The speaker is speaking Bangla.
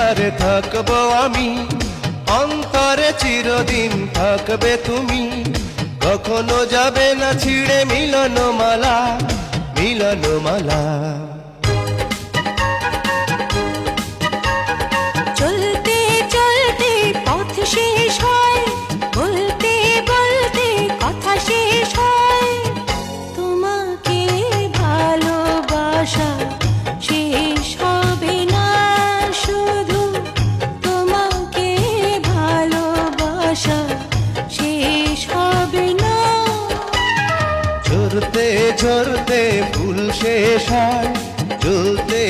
আধারে থাকবো আমি, অন্তরে চিরদিন থাকবে তুমি। কখনো যাবে না ছিঁড়ে মিলনমালা, মিলনমালা। চলতে চলতে পথ শেষ হয়, বলতে বলতে কথা শেষ হয়। তোমাকে ভালোবাসা শেষ হবে না, শুধু তোমাকে ভালোবাসা শেষ হবে না। ঝরতে ঝরতে ফুল শেষ হয়, জ্বলতে